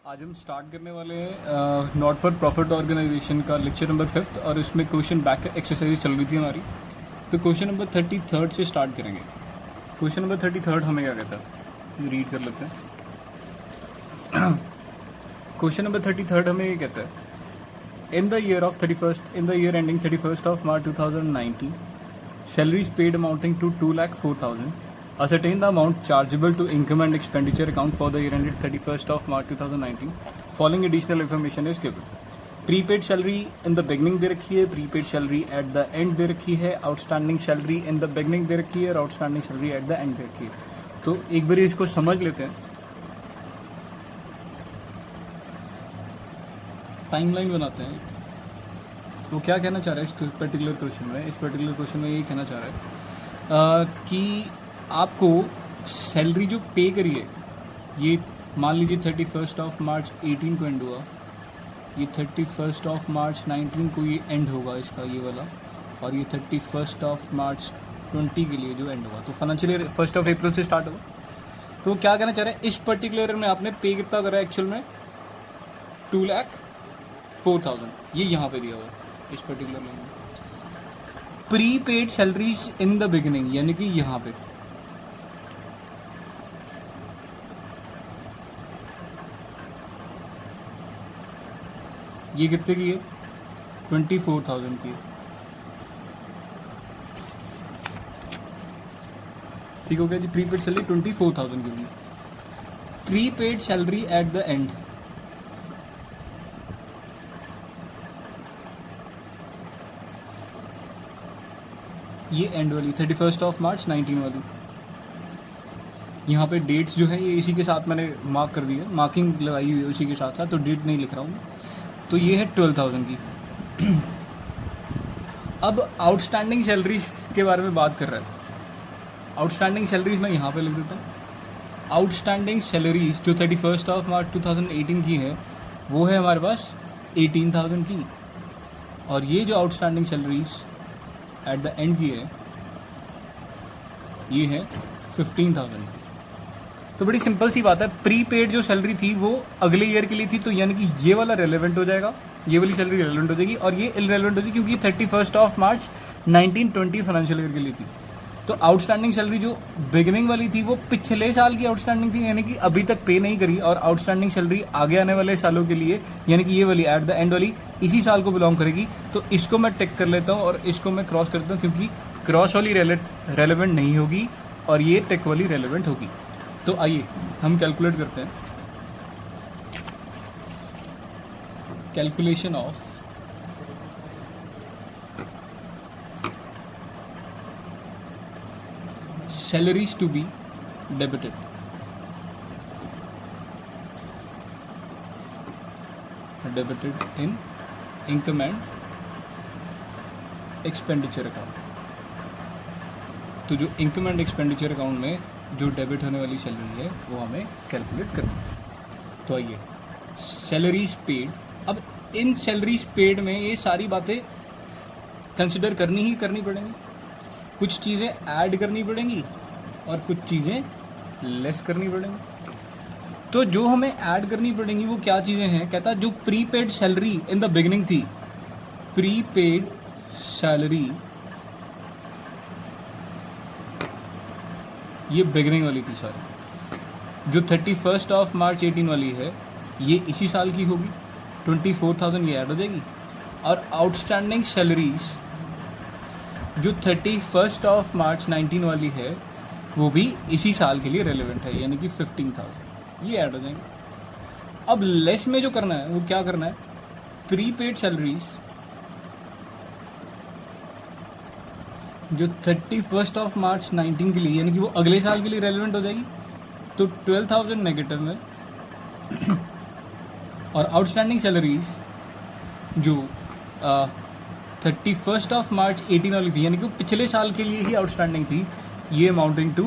आज हम स्टार्ट करने वाले हैं नॉट फॉर प्रॉफिट ऑर्गेनाइजेशन का लेक्चर नंबर 5 और इसमें क्वेश्चन बैक एक्सरसाइज चल रही थी हमारी। तो क्वेश्चन नंबर 33 से स्टार्ट करेंगे। क्वेश्चन नंबर 33 हमें क्या कहता है, रीड कर लेते हैं। क्वेश्चन नंबर 33 हमें ये कहता है, in the year ending 31st of March 2019, salaries paid amounting to 2,04,000. Ascertain the amount chargeable to income and expenditure account for the year ended 31st of March 2019. Following additional information is given. Prepaid salary in the beginning दे रखी है, prepaid salary at the end दे रखी है, outstanding salary in the beginning दे रखी है और outstanding salary at the end दे रखी है। तो एक बार इसको समझ लेते हैं, टाइमलाइन बनाते हैं। वो क्या कहना चाह रहा है इस पर्टिकुलर क्वेश्चन में? इस पर्टिकुलर क्वेश्चन में ये कहना चाह रहा है कि आपको सैलरी जो पे करी है, ये मान लीजिए 31st of March 18 को एंड हुआ, ये 31st of March 19 को ये एंड होगा इसका ये वाला, और ये 31st of March 20 के लिए जो एंड हुआ, तो फाइनेंशियल ईयर 1 अप्रैल से स्टार्ट होगा। तो क्या कहना चाह रहे हैं, इस पर्टिकुलर में आपने पे कितना करा है एक्चुअल में? 2,04,000, ये यहाँ पे दिया हुआ है इस पर्टिकुलर में। Pre paid salaries in the beginning, यानी कि यहाँ पे ये कितने की है? 24,000 की। ठीक हो गया जी। प्रीपेड सैलरी 24,000 की होगी। Prepaid salary at the and, ये एंड वाली 31st of March 19 वाली। यहाँ पे डेट्स जो है ये इसी के साथ मैंने मार्क कर दी है, मार्किंग लगाई हुई है उसी के साथ साथ, तो डेट नहीं लिख रहा हूँ। तो ये है 12,000 की। अब आउटस्टैंडिंग सैलरीज के बारे में बात कर रहा है। आउटस्टैंडिंग सैलरीज मैं यहाँ पे लिख देता हूँ। आउटस्टैंडिंग सैलरीज जो 31st of March 2018 की है, वो है हमारे पास 18,000 की, और ये जो outstanding salaries at the and की है, ये है 15,000 की। तो बड़ी सिंपल सी बात है, प्री पेड जो सैलरी थी वो अगले ईयर के लिए थी, तो यानी कि ये वाला रेलेवेंट हो जाएगा, ये वाली सैलरी रेलेवेंट हो जाएगी, और ये इररेलेवेंट हो जाएगी क्योंकि 31st of March 1920 financial year के लिए थी। तो आउटस्टैंडिंग सैलरी जो बिगिनिंग वाली थी वो पिछले साल की आउटस्टैंडिंग थी, यानी कि अभी तक पे नहीं करी, और आउटस्टैंडिंग सैलरी आगे आने वाले सालों के लिए, यानी कि ये वाली एट द एंड वाली इसी साल को बिलोंग करेगी। तो इसको मैं टिक कर लेता हूँ और इसको मैं क्रॉस करता हूँ, क्योंकि क्रॉस वाली रेलेवेंट नहीं होगी और ये टिक वाली रेलेवेंट होगी। तो आइए हम कैलकुलेट करते हैं। Calculation of salaries to be debited, in income and expenditure account। तो जो इनकम एंड एक्सपेंडिचर अकाउंट में जो डेबिट होने वाली सैलरी है वो हमें कैलकुलेट करनी है। तो आइए, सैलरीज पेड। अब इन सैलरीज पेड में ये सारी बातें कंसिडर करनी ही करनी पड़ेंगी। कुछ चीज़ें ऐड करनी पड़ेंगी और कुछ चीज़ें लेस करनी पड़ेंगी। तो जो हमें ऐड करनी पड़ेंगी वो क्या चीज़ें हैं? कहता है जो prepaid salary in the beginning थी, प्रीपेड सैलरी ये बिगिनिंग वाली थी सारी, जो 31st of March 18 वाली है ये इसी साल की होगी, 24,000 ये ऐड हो जाएगी। और आउटस्टैंडिंग सैलरीज जो 31st of March 19 वाली है वो भी इसी साल के लिए रेलेवेंट है, यानी कि 15,000 ये ऐड हो जाएंगे। अब लेस में जो करना है वो क्या करना है? प्रीपेड सैलरीज जो 31st of March 19 के लिए, यानी कि वो अगले साल के लिए रेलेवेंट हो जाएगी, तो 12,000 नेगेटिव में। और आउटस्टैंडिंग सैलरीज जो 31st of March 18 वाली थी, यानी कि पिछले साल के लिए ही आउटस्टैंडिंग थी, ये अमाउंटिंग टू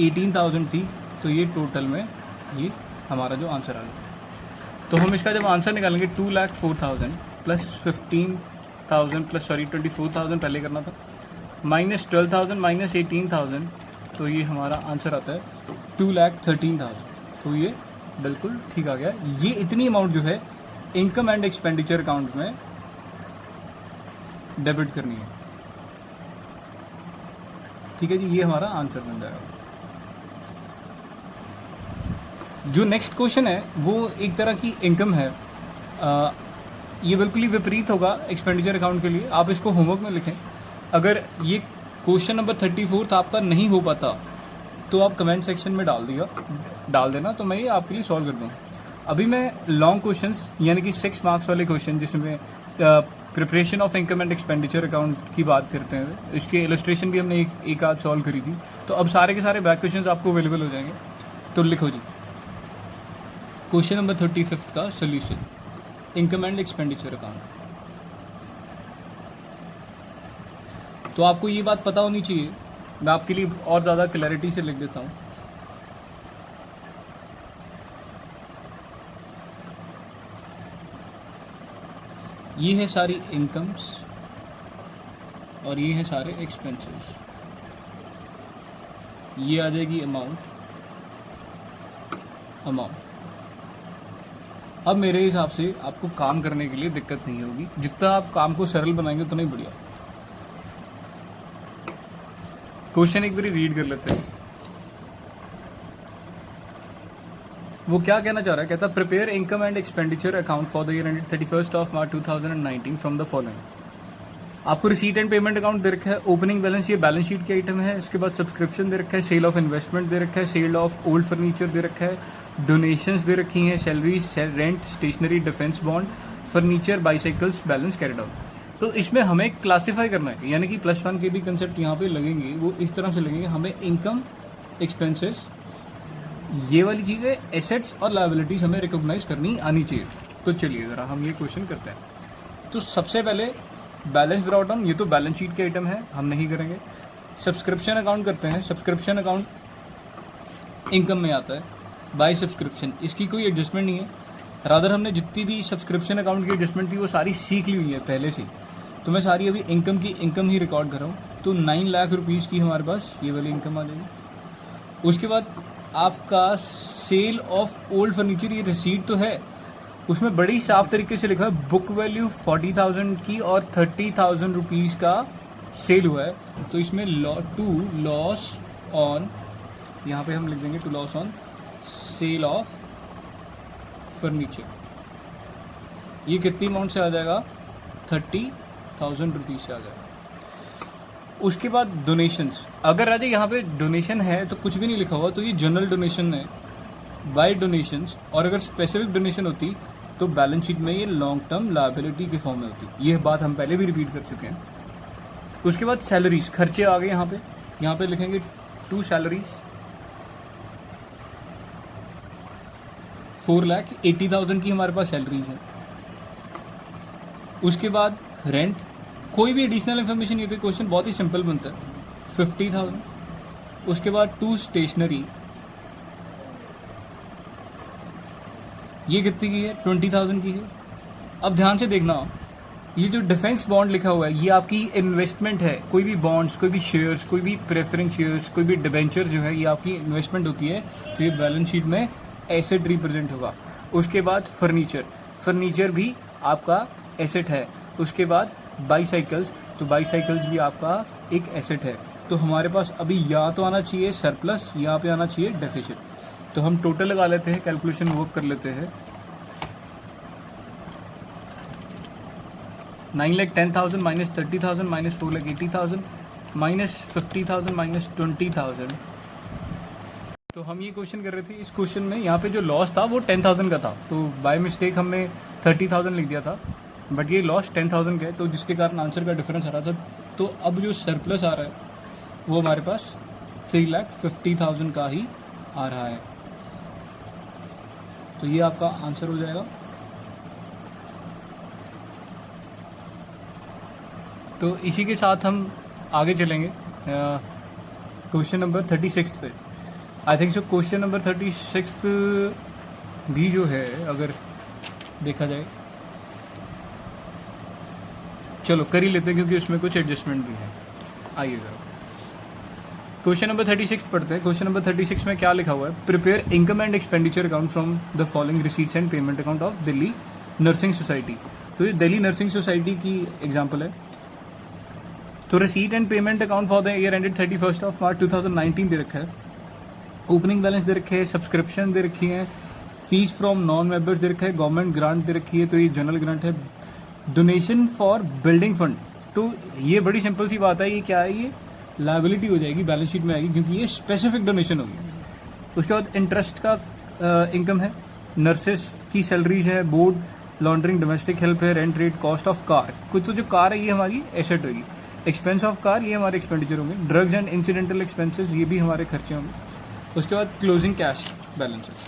18,000 थी। तो ये टोटल में ये हमारा जो आंसर आ गया। तो हम इसका जब आंसर निकालेंगे 2,04,000 प्लस 15,000 प्लस 24,000 पहले करना था, माइनस 12,000 माइनस 18,000, तो ये हमारा आंसर आता है 2,13,000। तो ये बिल्कुल ठीक आ गया। ये इतनी अमाउंट जो है इनकम एंड एक्सपेंडिचर अकाउंट में डेबिट करनी है। ठीक है जी, ये हमारा आंसर बन जाएगा। जो नेक्स्ट क्वेश्चन है वो एक तरह की इनकम है। ये बिल्कुल ही विपरीत होगा एक्सपेंडिचर अकाउंट के लिए। आप इसको होमवर्क में लिखें। अगर ये क्वेश्चन नंबर 34 आपका नहीं हो पाता तो आप कमेंट सेक्शन में डाल देना, तो मैं ये आपके लिए सॉल्व कर दूँ। अभी मैं लॉन्ग क्वेश्चंस यानी कि 6 मार्क्स वाले क्वेश्चन जिसमें preparation of income and expenditure account की बात करते हैं, इसके इलस्ट्रेशन भी हमने एक आध सॉल्व करी थी। तो अब सारे के सारे बैक क्वेश्चंस आपको अवेलेबल हो जाएंगे। तो लिखो जी, क्वेश्चन नंबर 35 का solution, income and expenditure account. तो आपको ये बात पता होनी चाहिए, मैं आपके लिए और ज़्यादा क्लैरिटी से लिख देता हूँ। ये है सारी इनकम्स और ये है सारे एक्सपेंसेस। ये आ जाएगी अमाउंट। अब मेरे हिसाब से आपको काम करने के लिए दिक्कत नहीं होगी। जितना आप काम को सरल बनाएंगे उतना ही बढ़िया। क्वेश्चन एक बार रीड कर लेते हैं। वो क्या कहना चाह रहा है, कहता prepare income and expenditure account for the year ended 31 of March 2019 from the following. आपको रिसीट एंड पेमेंट अकाउंट दे रखा है, ओपनिंग बैलेंस ये बैलेंस शीट के आइटम है, इसके बाद सब्सक्रिप्शन दे रखा है, सेल ऑफ इन्वेस्टमेंट दे रखा है, सेल ऑफ ओल्ड फर्नीचर दे रखा है, डोनेशंस दे रखी हैं, salary, rent, stationery, defence bond, furniture, bicycles, balance carried out. तो इसमें हमें क्लासीफाई करना है, यानी कि +1 के भी कंसेप्ट यहाँ पे लगेंगे, वो इस तरह से लगेंगे। हमें इनकम, एक्सपेंसेस, ये वाली चीज़ें, एसेट्स और लायबिलिटीज़ हमें रिकॉग्नाइज करनी आनी चाहिए। तो चलिए ज़रा हम ये क्वेश्चन करते हैं। तो सबसे पहले बैलेंस ब्रॉट ऑन, ये तो बैलेंस शीट के आइटम है, हम नहीं करेंगे। सब्सक्रिप्शन अकाउंट करते हैं। सब्सक्रिप्शन अकाउंट इनकम में आता है बाय सब्सक्रिप्शन, इसकी कोई एडजस्टमेंट नहीं है। रादर हमने जितनी भी सब्सक्रिप्शन अकाउंट की एडजस्टमेंट थी वो सारी सीख ली हुई है पहले से, तो मैं सारी अभी इनकम की इनकम ही रिकॉर्ड कर रहा हूँ। तो 9 लाख रुपीज़ की हमारे पास ये वाली इनकम आ जाएगी। उसके बाद आपका सेल ऑफ ओल्ड फर्नीचर, ये रिसीट तो है, उसमें बड़ी साफ तरीके से लिखा है बुक वैल्यू 40,000 की और 30,000 रुपीज़ का सेल हुआ है। तो इसमें टू लॉस ऑन, यहाँ पे हम लिख देंगे to loss on sale of furniture. ये कितनी अमाउंट से आ जाएगा, 30,000 रुपीज़ से आ जाएगा। उसके बाद डोनेशंस, अगर राजा यहाँ पे डोनेशन है तो कुछ भी नहीं लिखा हुआ, तो ये जनरल डोनेशन है बाय डोनेशंस, और अगर स्पेसिफिक डोनेशन होती तो बैलेंस शीट में ये लॉन्ग टर्म लायबिलिटी के फॉर्म में होती। ये बात हम पहले भी रिपीट कर चुके हैं। उसके बाद सैलरीज, खर्चे आ गए यहाँ पे लिखेंगे 2 सैलरीज, 4,80,000 की हमारे पास सैलरीज हैं। उसके बाद रेंट, कोई भी एडिशनल इन्फॉर्मेशन ये तो क्वेश्चन बहुत ही सिंपल बनता है, 50,000। उसके बाद 2 स्टेशनरी, ये कितनी की है, 20,000 की है। अब ध्यान से देखना, ये जो डिफेंस बॉन्ड लिखा हुआ है ये आपकी इन्वेस्टमेंट है। कोई भी बॉन्ड्स, कोई भी शेयर्स, कोई भी प्रेफरेंस शेयर्स, कोई भी डिबेंचर जो है ये आपकी इन्वेस्टमेंट होती है, तो ये बैलेंस शीट में एसेट रिप्रेजेंट होगा। उसके बाद फर्नीचर भी आपका एसेट है। उसके बाद बाईसाइकिल्स, तो बाईसाइकिल्स भी आपका एक एसेट है। तो हमारे पास अभी या तो आना चाहिए सरप्लस, यहाँ पे आना चाहिए डेफिसिट। तो हम टोटल लगा लेते हैं, कैलकुलेशन वर्क कर लेते हैं। 9,10,000 माइनस 30,000 माइनस 4,80,000 माइनस 50,000 माइनस 20,000। तो हम ये क्वेश्चन कर रहे थे, इस क्वेश्चन में यहाँ पे जो लॉस था वो 10,000 का था, तो बाय मिस्टेक हमने 30,000 लिख दिया था, बट ये लॉस 10,000 का है, तो जिसके कारण आंसर का डिफरेंस आ रहा था। तो अब जो सरप्लस आ रहा है वो हमारे पास 3,50,000 का ही आ रहा है। तो ये आपका आंसर हो जाएगा। तो इसी के साथ हम आगे चलेंगे क्वेश्चन नंबर 36 पे। I think so question number 36 भी जो है अगर देखा जाए, चलो कर ही लेते हैं क्योंकि उसमें कुछ एडजस्टमेंट भी है। आइए ज़रा, क्वेश्चन नंबर 36 पढ़ते हैं। क्वेश्चन नंबर 36 में क्या लिखा हुआ है? Prepare income and expenditure account from the following receipts and payment account of Delhi nursing society. तो ये दिल्ली नर्सिंग सोसाइटी की एग्जाम्पल है। तो receipt and payment account for the year ended 31 मार्च 2019 दे रखा है। ओपनिंग बैलेंस दे रखे हैं, सब्सक्रिप्शन दे रखी है, फीस फ्रॉम नॉन मेंबर्स दे रखा है, गवर्नमेंट ग्रांट दे रखी है, तो ये जनरल ग्रांट है। डोनेशन फॉर बिल्डिंग फंड, तो ये बड़ी सिंपल सी बात है, ये क्या है? ये लायबिलिटी हो जाएगी, बैलेंस शीट में आएगी, क्योंकि ये स्पेसिफिक डोनेशन होगी। उसके बाद इंटरेस्ट का इनकम है, नर्सेस की सैलरीज है, बोर्ड लॉन्ड्रिंग डोमेस्टिक हेल्प है, rent rate, cost of car, कुछ तो जो कार है ये हमारी एसेट होगी, एक्सपेंस ऑफ कार ये हमारे एक्सपेंडिचर होंगे, ड्रग्स एंड इंसिडेंटल एक्सपेंसेस ये भी हमारे खर्चे होंगे। उसके बाद क्लोजिंग कैश बैलेंसेस।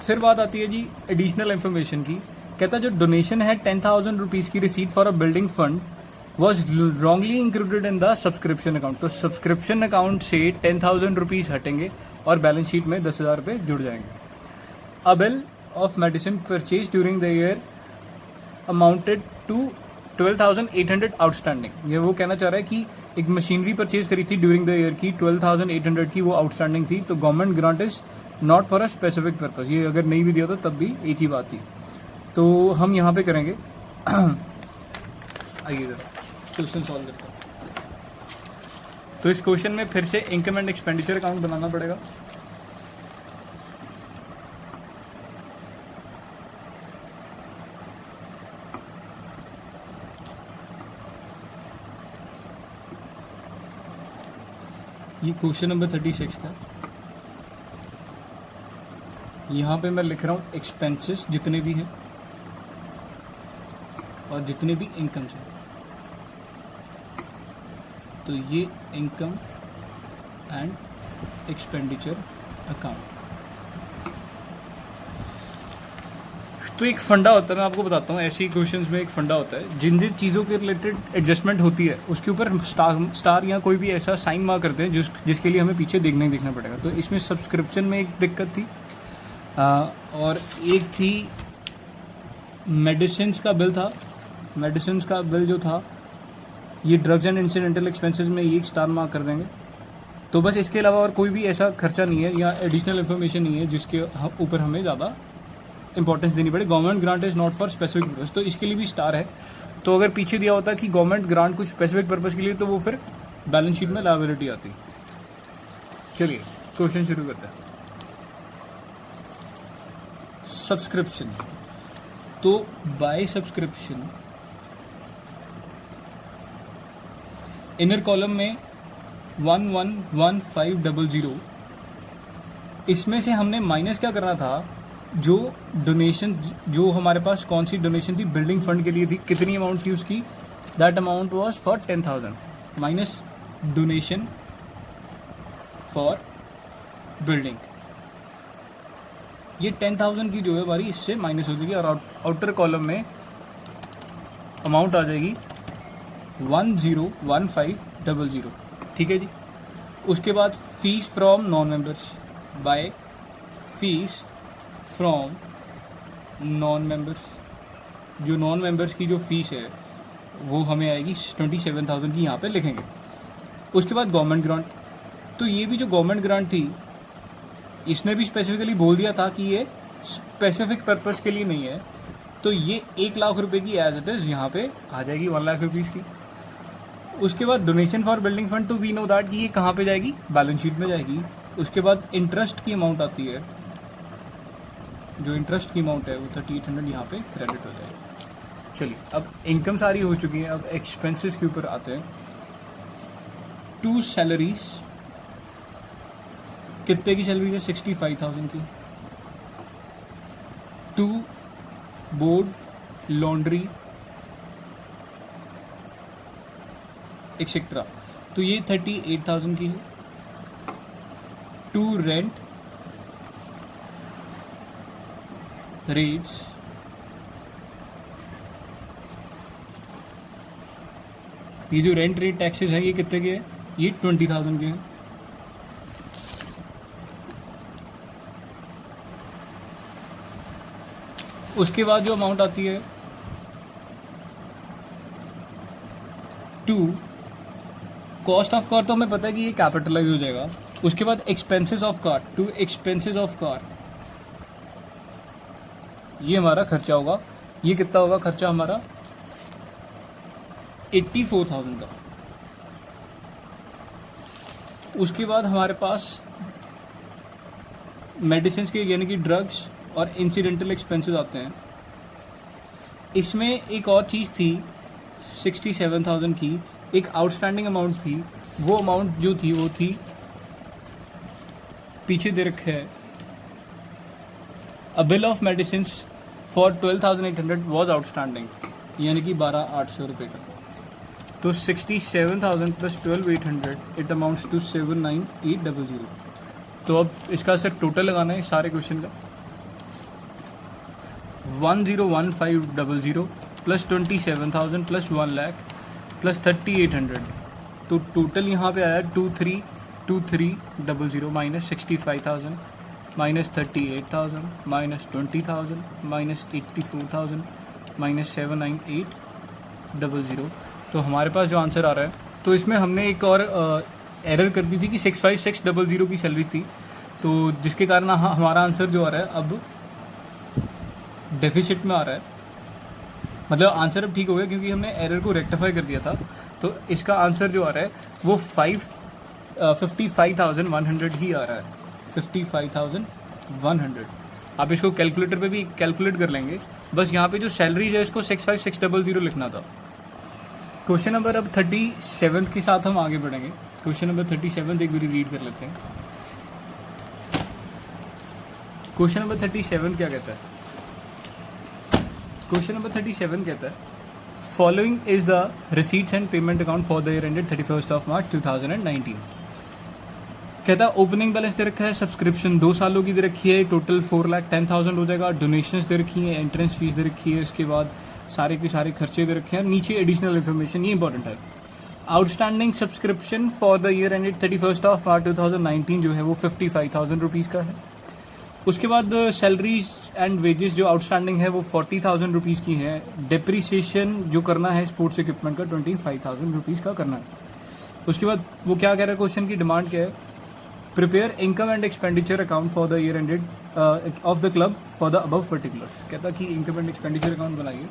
फिर बात आती है जी एडिशनल इन्फॉर्मेशन की। कहता है जो डोनेशन है 10,000 रुपीज़ की receipt for a building fund was wrongly included in the subscription account. तो सब्सक्रिप्शन अकाउंट से 10,000 रुपीज़ हटेंगे और बैलेंस शीट में 10,000 रुपये जुड़ जाएंगे। A bill of medicine purchase during the year amounted to 12,800 outstanding. ये वो कहना चाह रहा है कि एक मशीनरी परचेज करी थी ड्यूरिंग द ईयर की 12,800 की, वो आउटस्टैंडिंग थी। तो government grant is not for a specific purpose. ये अगर नहीं भी दिया था तब भी एक ही बात थी। तो हम यहाँ पे करेंगे आइए जरा क्वेश्चन सॉल्व करते हैं। तो इस क्वेश्चन में फिर से इनकम एंड एक्सपेंडिचर अकाउंट बनाना पड़ेगा। ये क्वेश्चन नंबर 36 था। यहाँ पे मैं लिख रहा हूँ एक्सपेंसेस जितने भी हैं और जितने भी इनकम्स हैं। तो ये इनकम एंड एक्सपेंडिचर अकाउंट। तो एक फंडा होता है, मैं आपको बताता हूँ, ऐसे ही क्वेश्चंस में एक फंडा होता है, जिन जिन चीज़ों के रिलेटेड एडजस्टमेंट होती है उसके ऊपर स्टार या कोई भी ऐसा साइन मार्क करते हैं जिसके लिए हमें पीछे देखना पड़ेगा। तो इसमें सब्सक्रिप्शन में एक दिक्कत थी और एक थी मेडिसिन का बिल था। मेडिसिन का बिल जो था ये ड्रग्स एंड इंसिडेंटल एक्सपेंसेस में ये एक स्टार मार्क कर देंगे। तो बस इसके अलावा और कोई भी ऐसा खर्चा नहीं है या एडिशनल इन्फॉर्मेशन नहीं है जिसके ऊपर हमें ज़्यादा इंपॉर्टेंस देनी पड़े। Government grant is not for specific purpose, तो इसके लिए भी स्टार है। तो अगर पीछे दिया होता कि गवर्नमेंट ग्रांट कुछ स्पेसिफिक पर्पज़ के लिए, तो वो फिर बैलेंस शीट में लायबिलिटी आती। चलिए क्वेश्चन शुरू करते हैं। सब्सक्रिप्शन, तो बाय सब्सक्रिप्शन इनर कॉलम में 111500, इसमें से हमने माइनस क्या करना था? जो डोनेशन, जो हमारे पास कौन सी डोनेशन थी? बिल्डिंग फंड के लिए थी। कितनी अमाउंट थी उसकी? That amount was for 10,000 minus donation for building. ये 10,000 की जो है हमारी इससे माइनस हो जाएगी और आउटर कॉलम में अमाउंट आ जाएगी 101500। ठीक है जी। उसके बाद fees from non members, by fees from non members. जो नॉन मेंबर्स की जो फीस है वो हमें आएगी 27,000 की, यहाँ पे लिखेंगे। उसके बाद गवर्नमेंट ग्रांट, तो ये भी जो गवर्नमेंट ग्रांट थी इसने भी स्पेसिफिकली बोल दिया था कि ये स्पेसिफिक पर्पस के लिए नहीं है। तो ये 1,00,000 रुपये की एज इट इज़ यहाँ पे आ जाएगी 1,00,000 रुपीज़ की। उसके बाद डोनेशन फॉर बिल्डिंग फंड, तो वी नो दैट कि ये कहाँ पे जाएगी? बैलेंस शीट में जाएगी। उसके बाद इंटरेस्ट की अमाउंट आती है, जो इंटरेस्ट की अमाउंट है वो 3,800 यहाँ पे क्रेडिट हो जाएगी। चलिए अब इनकम सारी हो चुकी है, अब एक्सपेंसेस के ऊपर आते हैं। 2 सैलरीज, कितने की सैलरी है? 65,000 की। 2 बोर्ड लॉन्ड्री एक्सेट्रा, तो ये 38,000 की है। 2 रेंट रेट्स, ये जो रेंट रेट टैक्सेस है ये कितने के हैं? ये 20,000 के हैं। उसके बाद जो अमाउंट आती है 2 कॉस्ट ऑफ कार तो हमें पता है कि ये कैपिटलाइज हो जाएगा। उसके बाद expenses of car, to expenses of car, ये हमारा खर्चा होगा। ये कितना होगा खर्चा हमारा? 84,000 का। उसके बाद हमारे पास मेडिसिन के यानी कि ड्रग्स और इंसिडेंटल एक्सपेंसेस आते हैं। इसमें एक और चीज़ थी 67,000 की, एक आउटस्टैंडिंग अमाउंट थी। वो अमाउंट जो थी वो थी पीछे दे रखा है, अ bill of medicine for 12,800 was outstanding, यानी कि 12,800 रुपये का। तो 67,000 प्लस 12,800 इट अमाउंट्स टू 79,800। तो अब इसका सर टोटल लगाना है सारे क्वेश्चन का। 10,1500 प्लस 27,000 प्लस 1 लाख प्लस 3,800। तो टोटल यहाँ पे आया 23,00 minus 65,000 minus 38,000 minus 20,000 minus 84,000 minus 79,800। तो हमारे पास जो आंसर आ रहा है, तो इसमें हमने एक और एरर कर दी थी कि 65,600 की सैलरी थी, तो जिसके कारण हमारा आंसर जो आ रहा है अब डेफिसिट में आ रहा है। मतलब आंसर अब ठीक हो गया क्योंकि हमने एरर को रेक्टिफाई कर दिया था। तो इसका आंसर जो आ रहा है वो 55,100 ही आ रहा है, 55,100। आप इसको कैलकुलेटर पे भी कैलकुलेट कर लेंगे, बस यहाँ पे जो सैलरी है इसको 65,600 लिखना था। क्वेश्चन नंबर अब 37 के साथ हम आगे बढ़ेंगे। क्वेश्चन नंबर 37 एक बार रीड कर लेते हैं। क्वेश्चन नंबर 37 क्या कहता है? क्वेश्चन नंबर 37 कहता है following is the receipts and payment account for the year ended 31 मार्च 2019। कहता है ओपनिंग बैलेंस दे रखा है, सब्सक्रिप्शन 2 सालों की दे रखी है, टोटल 4,10,000 हो जाएगा। डोनेशंस दे रखी है, एंट्रेंस फीस दे रखी है, उसके बाद सारे के सारे खर्चे दे रखे हैं। नीचे एडिशनल इन्फॉर्मेशन, ये इंपॉर्टेंट है। Outstanding subscription for the year ended 31 मार्च 2019 जो है वो 55,000 रुपीज़ का है। उसके बाद सैलरीज एंड वेजेस जो आउटस्टैंडिंग है वो 40,000 रुपीज़ की है। डिप्रिसिएशन जो करना है स्पोर्ट्स इक्विपमेंट का 25,000 रुपीज़ का करना है। उसके बाद वो क्या कह रहा है, क्वेश्चन की डिमांड क्या है? Prepare income and expenditure account for the year ended of the club for the above particular. कहता कि इनकम एंड एक्सपेंडिचर अकाउंट बनाइए।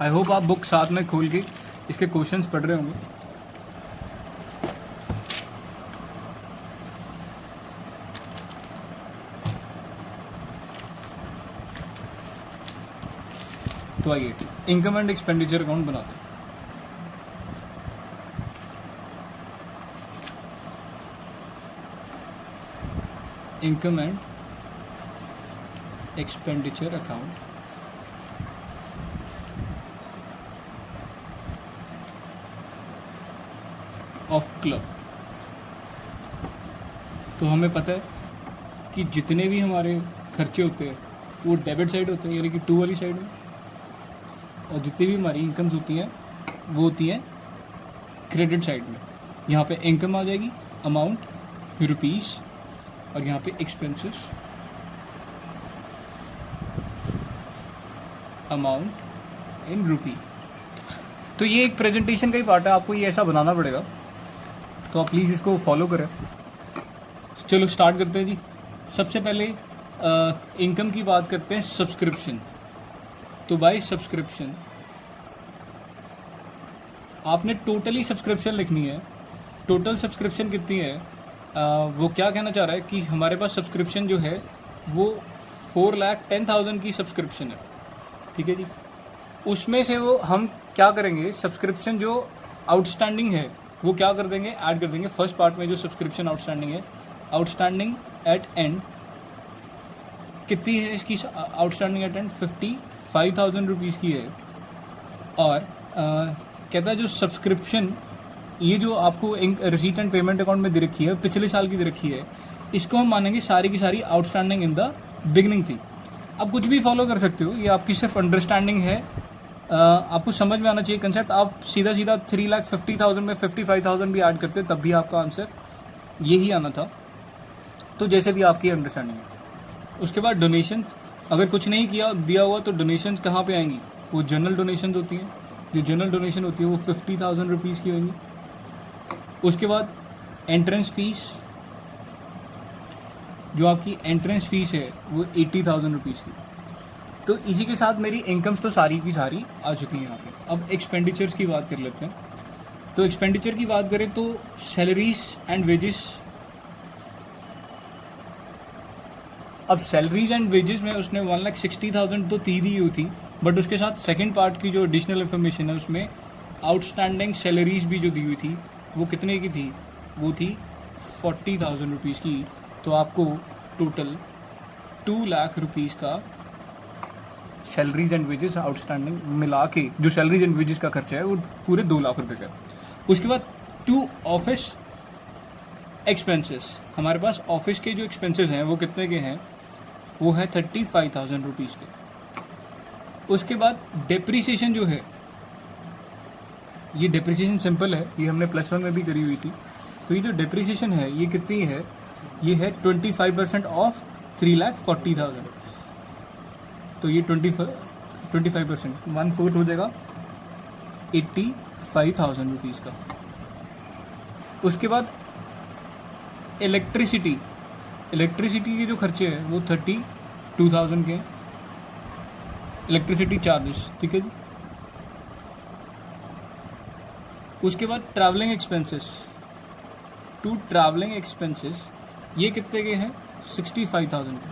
आई होप आप बुक साथ में खोल के इसके क्वेश्चंस पढ़ रहे होंगे। तो आइए इनकम एंड एक्सपेंडिचर अकाउंट बनाते हैं। Income and expenditure account of club. तो हमें पता है कि जितने भी हमारे खर्चे होते हैं वो डेबिट साइड होते हैं, यानी कि 2 वाली साइड में, और जितनी भी हमारी इनकम्स होती हैं वो होती हैं क्रेडिट साइड में। यहाँ पे इनकम आ जाएगी अमाउंट रुपीस, और यहाँ पे एक्सपेंसेस अमाउंट इन रुपी। तो ये एक प्रेजेंटेशन का ही पार्ट है, आपको ये ऐसा बनाना पड़ेगा, तो आप प्लीज़ इसको फॉलो करें। चलो स्टार्ट करते हैं जी। सबसे पहले इनकम की बात करते हैं, सब्सक्रिप्शन। तो बाय सब्सक्रिप्शन आपने टोटली सब्सक्रिप्शन लिखनी है। टोटल सब्सक्रिप्शन कितनी है? वो क्या कहना चाह रहा है कि हमारे पास सब्सक्रिप्शन जो है वो 4,10,000 की सब्सक्रिप्शन है, ठीक है जी। उसमें से वो हम क्या करेंगे, सब्सक्रिप्शन जो आउटस्टैंडिंग है वो क्या कर देंगे, ऐड कर देंगे। फर्स्ट पार्ट में जो सब्सक्रिप्शन आउटस्टैंडिंग है, आउटस्टैंडिंग एट एंड कितनी है इसकी? आउटस्टैंडिंग एट एंड 55,000 रुपीज़ की है। और कहता है जो सब्सक्रिप्शन ये जो आपको रिसीट एंड पेमेंट अकाउंट में दे रखी है, पिछले साल की दे रखी है, इसको हम मानेंगे सारी की सारी आउटस्टैंडिंग इन द बिगनिंग थी। आप कुछ भी फॉलो कर सकते हो, ये आपकी सिर्फ अंडरस्टैंडिंग है, आपको समझ में आना चाहिए कंसेप्ट। आप सीधा सीधा 3,50,000 में 55,000 भी ऐड करते तब भी आपका आंसर यही आना था। तो जैसे भी आपकी अंडरस्टैंडिंग है। उसके बाद डोनेशन, अगर कुछ नहीं किया दिया हुआ तो डोनेशन कहाँ पे आएंगी? वो जनरल डोनेशन होती हैं। जो जनरल डोनेशन होती है वो 50,000 रुपीज़ की होंगी। उसके बाद एंट्रेंस फीस, जो आपकी एंट्रेंस फीस है वो 80,000 रुपीज़ की। तो इसी के साथ मेरी इनकम्स तो सारी की सारी आ चुकी हैं यहाँ पे। अब एक्सपेंडिचर्स की बात कर लेते हैं। तो एक्सपेंडिचर की बात करें तो सैलरीज एंड वेजेस, अब सैलरीज एंड वेजेस में उसने 1,60,000 तो दी हुई थी, बट उसके साथ सेकंड पार्ट की जो एडिशनल इन्फॉर्मेशन है उसमें आउटस्टैंडिंग सैलरीज भी जो दी हुई थी वो कितने की थी, वो थी 40,000 रुपीज़ की। तो आपको टोटल 2 लाख रुपीज़ का सैलरीज एंड वेजेस आउटस्टैंडिंग मिला के जो सैलरीज एंड वेजेस का खर्चा है वो पूरे 2 लाख रुपए का। उसके बाद 2 ऑफिस एक्सपेंसेस, हमारे पास ऑफिस के जो एक्सपेंसेस हैं वो कितने के हैं, वो है 35,000 रुपीज़ के। उसके बाद डेप्रीसिएशन जो है, ये डेप्रीसिएशन सिंपल है, ये हमने +1 में भी करी हुई थी। तो ये जो डेप्रीसिएशन है ये कितनी है, ये है 25% ऑफ 3,40,000। तो ये 25%, 1/4 हो जाएगा 85,000 रुपीज़ का। उसके बाद इलेक्ट्रिसिटी के जो खर्चे हैं वो 32,000 के इलेक्ट्रिसिटी चार्जेस, ठीक है जी। उसके बाद ट्रैवलिंग एक्सपेंसेस, ये कितने के हैं, 65,000 के।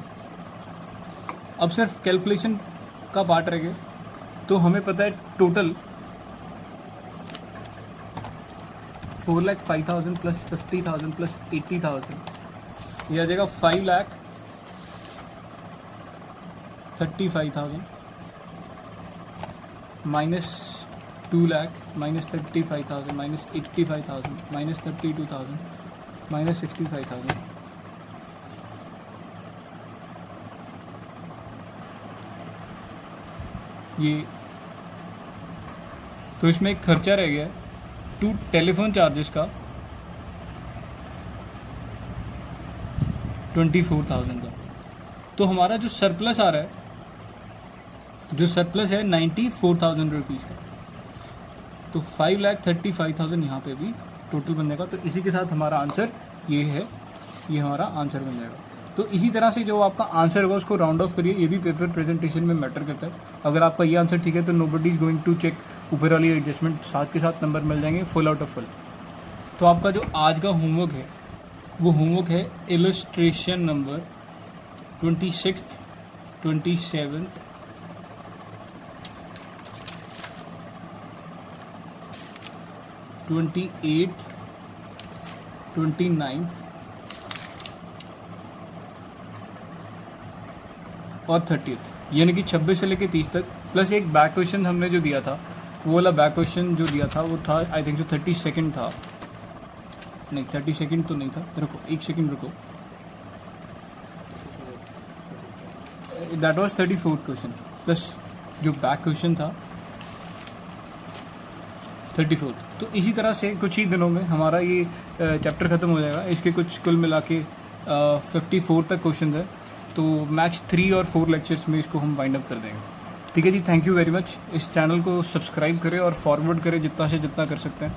अब सिर्फ कैलकुलेशन का पार्ट रह गया, तो हमें पता है टोटल 4,05,000 प्लस 50,000 प्लस 80,000, ये आ जाएगा 5,35,000 minus 2 lakh minus 35,000 minus 85,000 minus 32,000 minus 65,000। ये तो इसमें एक खर्चा रह गया 2 टेलीफोन चार्जेस का 24,000 का। तो हमारा जो सरप्लस आ रहा है, जो सरप्लस है 94,000 रुपीज़ का। तो 5,35,000 यहाँ पे भी टोटल बन जाएगा। तो इसी के साथ हमारा आंसर ये है, ये हमारा आंसर बन जाएगा। तो इसी तरह से जो आपका आंसर होगा उसको राउंड ऑफ करिए, ये भी पेपर प्रेजेंटेशन में मैटर करता है। अगर आपका ये आंसर ठीक है तो nobody is going to check ऊपर वाली एडजस्टमेंट, साथ के साथ नंबर मिल जाएंगे फुल आउट ऑफ फुल। तो आपका जो आज का होमवर्क है वो होमवर्क है इलस्ट्रेशन नंबर 26, 27, 28, 29 और 30, यानी कि 26 से लेके 30 तक, प्लस एक बैक क्वेश्चन हमने जो दिया था, वो वाला बैक क्वेश्चन जो दिया था वो था आई थिंक जो 30 सेकेंड था, नहीं 30 सेकेंड तो नहीं था, रुको 1 सेकेंड रुको, दैट वाज 34 क्वेश्चन, प्लस जो बैक क्वेश्चन था 34। तो इसी तरह से कुछ ही दिनों में हमारा ये चैप्टर ख़त्म हो जाएगा। इसके कुछ कुल मिला के 54 तक क्वेश्चन है, तो मैक्स 3 और 4 लेक्चर्स में इसको हम वाइंड अप कर देंगे। ठीक है जी, थैंक यू वेरी मच। इस चैनल को सब्सक्राइब करें और फॉरवर्ड करें जितना से जितना कर सकते हैं।